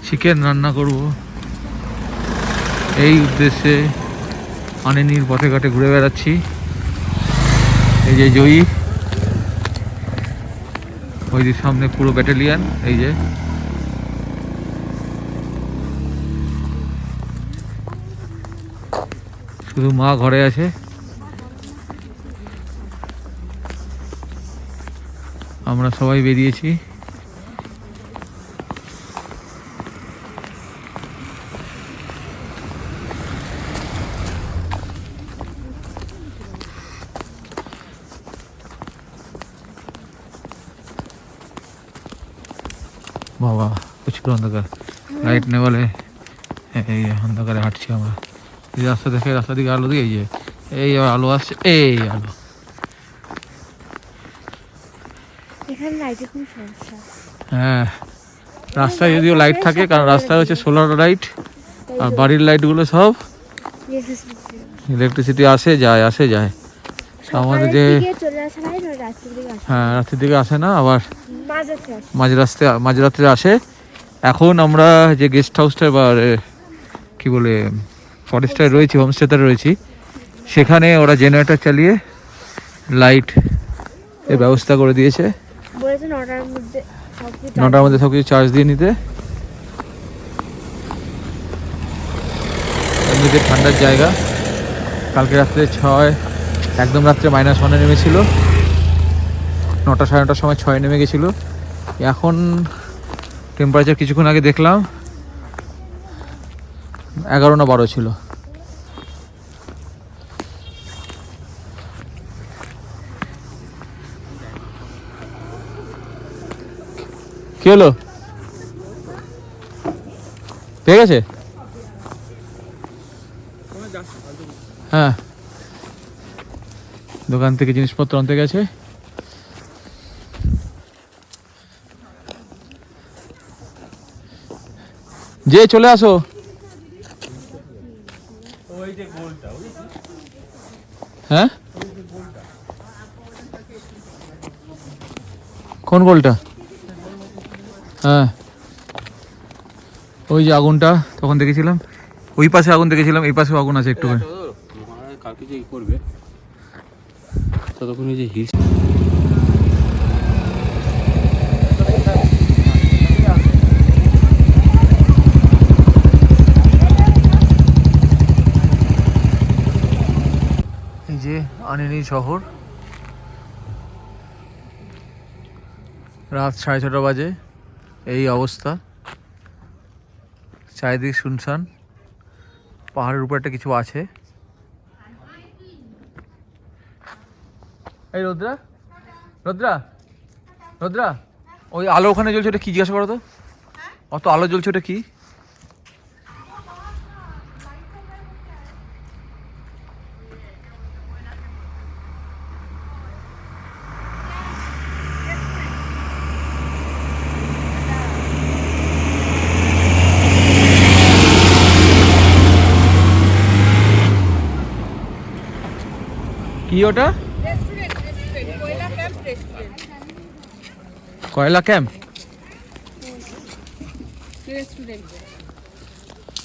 Chicken রান্না করব এই উদ্দেশ্যে আনিনীর পথে ঘাটে ঘুরে বেড়াচ্ছি। এই যে জয়ী, ওই যে সামনে পুরো ব্যাটালিয়ান। এই যে শুধু মা ঘরে আছে। আমরা সবাই বেরিয়েছি। বাবা প্রচুর অন্ধকার, লাইট নেই বলে এই অন্ধকারে হাঁটছি আমরা। এই রাস্তা দেখে, রাস্তা দিকে আলো দিয়ে, এই যে এই আলো আসছে, এই আলো। হ্যাঁ, রাস্তায় যদিও লাইট থাকে, কারণ রাস্তায় হচ্ছে সোলার লাইট, আর বাড়ির লাইটগুলো সব ইলেকট্রিসিটি আসে যায়, আসে যায়। আমাদের যে হ্যাঁ, রাত্রির দিকে আসে না, আবার মাঝরাত্রে আসে। এখন আমরা যে গেস্ট হাউসটা বা কি বলে ফরেস্টে রয়েছি, হোমস্টেতে রয়েছি, সেখানে ওরা জেনারেটর চালিয়ে লাইট এর ব্যবস্থা করে দিয়েছে। 9টার মধ্যে সব কিছু চার্জ দিয়ে নিতে। এমনিতে ঠান্ডার জায়গা। কালকে রাত্রে 6, একদম রাত্রে -1 নেমেছিল। 9টা সাড়ে 9টার সময় 6 নেমে গেছিলো। এখন টেম্পারেচার কিছুক্ষণ আগে দেখলাম 11 না 12 ছিল। কি হলো, পেয়ে গেছে? হ্যাঁ, দোকান থেকে জিনিসপত্র আনতে গেছে। যে চলে আসো। হ্যাঁ, কোন গোলটা? হ্যাঁ, ওই যে আগুনটা তখন দেখেছিলাম, ওই পাশে আগুন দেখেছিলাম, এই পাশেও আগুন আছে একটু। কালকে যে করবে ততক্ষণ যে হিট। এই যে আনিনী শহর, রাত 6:30 বাজে, এই অবস্থা। চারিদিক শুনশান, পাহাড়ের উপর একটা কিছু আছে। এই রোদ্রা, রোদ্রা, রোদ্রা, ওই আলো ওখানে জ্বলছে, ওটা কি জিজ্ঞাসা করো তো? অত আলো জ্বলছে, ওটা কি? কি ওটা? কয়লা ক্যাম্প।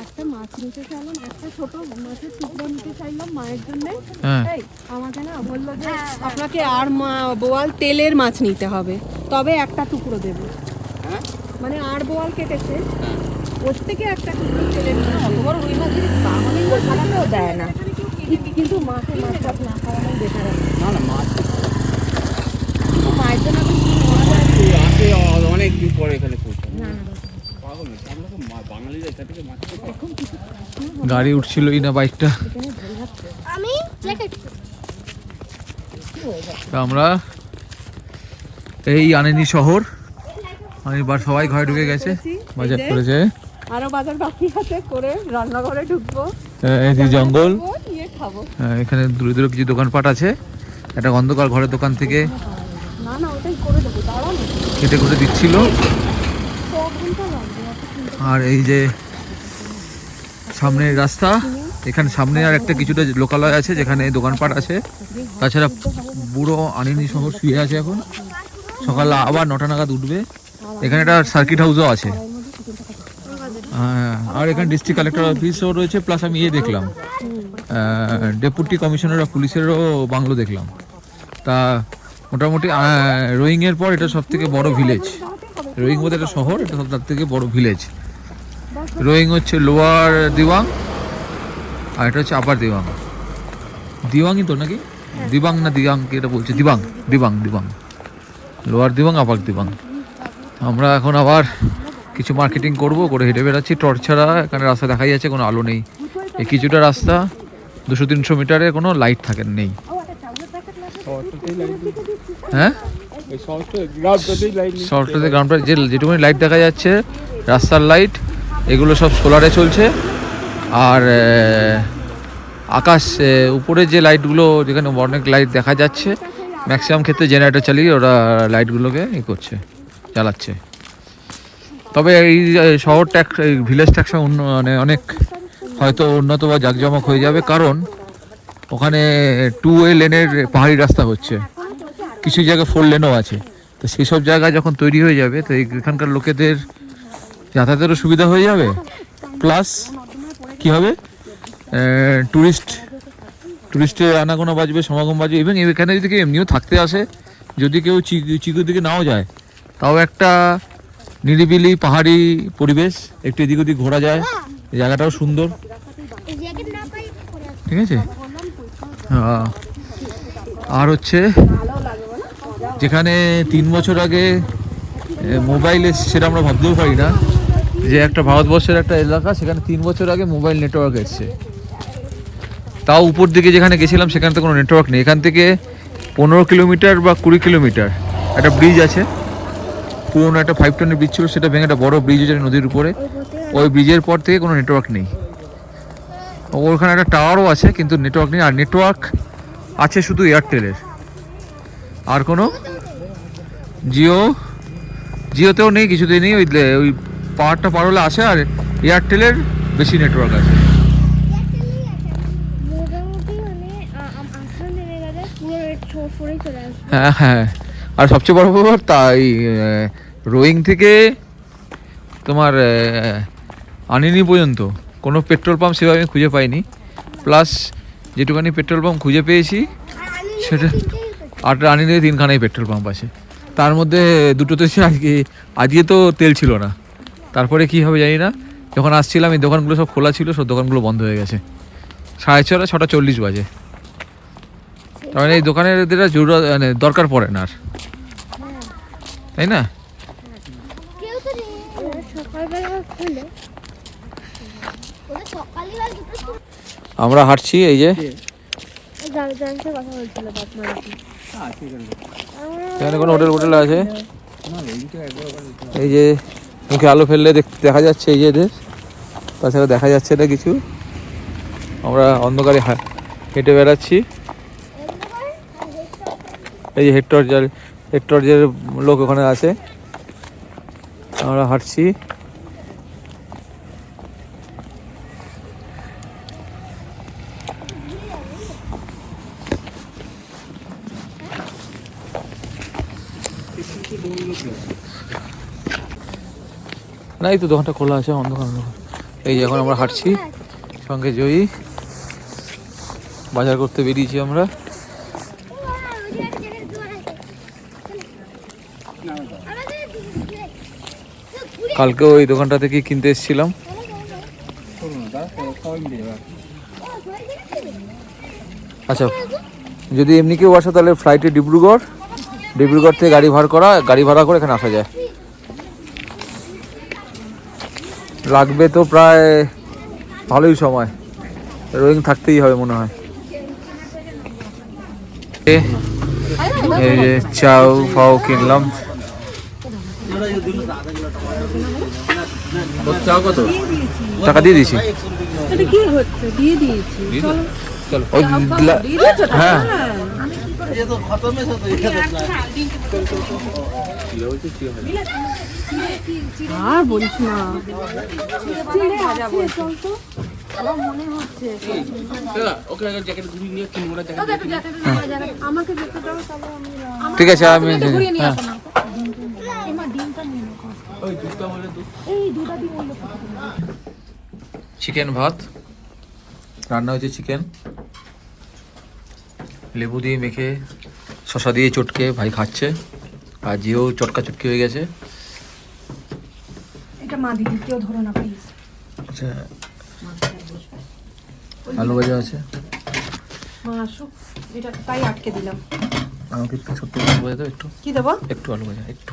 একটা মাছ নিতে চাইলাম, একটা ছোট মাছের টুকরো নিতে চাইলাম মায়ের জন্য। আমাকে না বললো যে আপনাকে আর বোয়াল তেলের মাছ নিতে হবে, তবে একটা টুকরো দেবে। মানে আর বোয়াল কেটেছে, ওর থেকে একটা টুকরো তেলের মাছ। অতবড় রুই মাছ দেয় না, কিন্তু মাছের মাছ না খাওয়ানো বেটার। না না, মাছ মায়ের জন্য অনেক দিন পরে এখানে গাড়ি উঠছিলই না, বাইকটা। আমরা এই আনিনী শহর, এবার সবাই ঘরে ঢুকে গেছে, বাজার করেছে। আরো বাজার বাকি আছে, করে রান্নাঘরে ঢুকবো। এই যে জঙ্গল, এখানে দূরে দূরে কিছু দোকানপাট আছে। একটা অন্ধকার ঘরের দোকান থেকে কেটে কুটে দিচ্ছিল। আর এই যে সামনের রাস্তা, এখানে সামনে আর একটা কিছুটা লোকালয় আছে যেখানে দোকানপাট আছে। তাছাড়া পুরো আনিনী শহর শুয়ে আছে এখন। সকাল আবার 9টা নাগাদ উঠবে। এখানে একটা সার্কিট হাউসও আছে, হ্যাঁ, আর এখানে ডিস্ট্রিক্ট কালেক্টর অফিসও রয়েছে, প্লাস আমি দেখলাম ডেপুটি কমিশনার অফ পুলিশেরও বাংলো দেখলাম। তা মোটামুটি রোয়িংয়ের পর এটা সব থেকে বড় ভিলেজ। রোয়িং বলতে একটা শহর, এটা সব তার থেকে বড় ভিলেজ। রোয়িং হচ্ছে লোয়ার দিওয়াং, আর এটা হচ্ছে আপার দিওয়াং। দিওয়াংই তো নাকি, দিবাং না দিয়াং কি এটা বলছে, দিবাং দিবাং দিবাং, লোয়ার দিবাং আপার দিবাং। আমরা এখন আবার কিছু মার্কেটিং করে হেঁটে বেড়াচ্ছি টর্চ ছাড়া। এখানে রাস্তা দেখাই যাচ্ছে, কোনো আলো নেই। এই কিছুটা রাস্তা 200-300 মিটারে কোনো লাইট থাকে নেই। হ্যাঁ, শহরটাতে গ্রাউন্ডটা যেটুকুনি লাইট দেখা যাচ্ছে, রাস্তার লাইট, এগুলো সব সোলারে চলছে। আর আকাশ উপরে যে লাইটগুলো, যেখানে অনেক লাইট দেখা যাচ্ছে, ম্যাক্সিমাম ক্ষেত্রে জেনারেটর চালিয়ে ওরা লাইটগুলোকে চালাচ্ছে। তবে এই শহরটা, এই ভিলেজটা মানে অনেক হয়তো উন্নত বা জাঁকজমক হয়ে যাবে, কারণ ওখানে 2-ওয়ে লেনের পাহাড়ি রাস্তা হচ্ছে, কিছু জায়গায় 4 লেনও আছে। তো সেই সব জায়গায় যখন তৈরি হয়ে যাবে, তো এখানকার লোকেদের যাতায়াতেরও সুবিধা হয়ে যাবে, প্লাস কি হবে, টুরিস্টের আনাগোনা বাজবে, সমাগম বাজবে। ইভেন এখানে যদি কেউ এমনিও থাকতে আসে, যদি কেউ চিকুর দিকে নাও যায়, তাও একটা নিরিবিলি পাহাড়ি পরিবেশ, একটু এদিক ওদিক ঘোরা যায়, জায়গাটাও সুন্দর, ঠিক আছে। আর হচ্ছে যেখানে 3 বছর আগে মোবাইল এসছে, সেটা আমরা ভাবতেও পারি না যে একটা ভারতবর্ষের একটা এলাকা, সেখানে 3 বছর আগে মোবাইল নেটওয়ার্ক এসছে। তাও উপর দিকে যেখানে গেছিলাম সেখানে তো কোনো নেটওয়ার্ক নেই। এখান থেকে 15 কিলোমিটার বা 20 কিলোমিটার একটা ব্রিজ আছে, পুরোনো একটা 5 টনের ব্রিজ ছিল, সেটা ভেঙে একটা বড় ব্রিজ আছে নদীর উপরে। ওই ব্রিজের পর থেকে কোনো নেটওয়ার্ক নেই। ওখানে একটা টাওয়ারও আছে, কিন্তু নেটওয়ার্ক নেই। আর নেটওয়ার্ক আছে শুধু এয়ারটেলের, আর কোনো জিওতেও নেই, কিছুতেই নেই। ওই পাহাড়টা পার হলে আসে, আর এয়ারটেলের বেশি নেটওয়ার্ক আছে। হ্যাঁ হ্যাঁ, আর সবচেয়ে বড় ব্যাপার তাই, রোয়িং থেকে তোমার আনিনি পর্যন্ত কোনো পেট্রোল পাম্প সেভাবে আমি খুঁজে পাইনি। প্লাস যেটুখানি পেট্রোল পাম্প খুঁজে পেয়েছি, সেটা আর আনিনিতে 3খানাই পেট্রোল পাম্প আছে। তার মধ্যে দুটোতে আজকে তো তেল ছিল না। তারপরে কি হবে জানি না, যখন আসছিলাম এই দোকানগুলো সব খোলা ছিল, সব দোকানগুলো বন্ধ হয়ে গেছে। 6:30, 6:40 বাজে। তার মানে এই দোকানের মানে দরকার পড়ে না আর, তাই না? আমরা হাঁটছি, এই যে এখানে কোনো হোটেল আছে, এই যে মুখে আলো ফেললে দেখা যাচ্ছে এই যে এদের, তাছাড়া দেখা যাচ্ছে না কিছু। আমরা অন্ধকারে হেঁটে বেড়াচ্ছি। এই যে হেড টর্চের লোক ওখানে আছে, আমরা হাঁটছি। না, এই তো দোকানটা খোলা আছে, অন্ধকার। এই যে এখন আমরা হাঁটছি, সঙ্গে জয়ী, বাজার করতে বেরিয়েছি আমরা। কালকে ওই দোকানটা থেকে কিনতে এসেছিলাম। আচ্ছা, যদি এমনি কেউ আসে তাহলে ফ্লাইটে ডিব্রুগড় থেকে গাড়ি ভাড়া করে এখানে আসা যায়। লাগবে তো প্রায় ভালোই সময়, রোয়িং থাকতেই হবে মনে হয়। এই যে চাউ ফাও কিনলাম। কত টাকা দিয়ে দিয়েছি? হ্যাঁ, আর বলিস না, ঠিক আছে, আমি এই দুধাদি বললো চিকেন ভাত রান্না হয়েছে, চিকেন লেবু দিয়ে মেখে শশা দিয়ে চটকে ভাই খাচ্ছে, আর জিও চটকা চটকি হয়ে গেছে। এটা মা দিদি, কেউ ধরো না প্লিজ। আচ্ছা, আলু ভাজা আছে। মা আসুক, এটা তাই আটকে দিলাম। আমাকে একটু ছোট্ট আলু ভাজা দাও, একটু কি দেবো? একটু আলু ভাজা, একটু।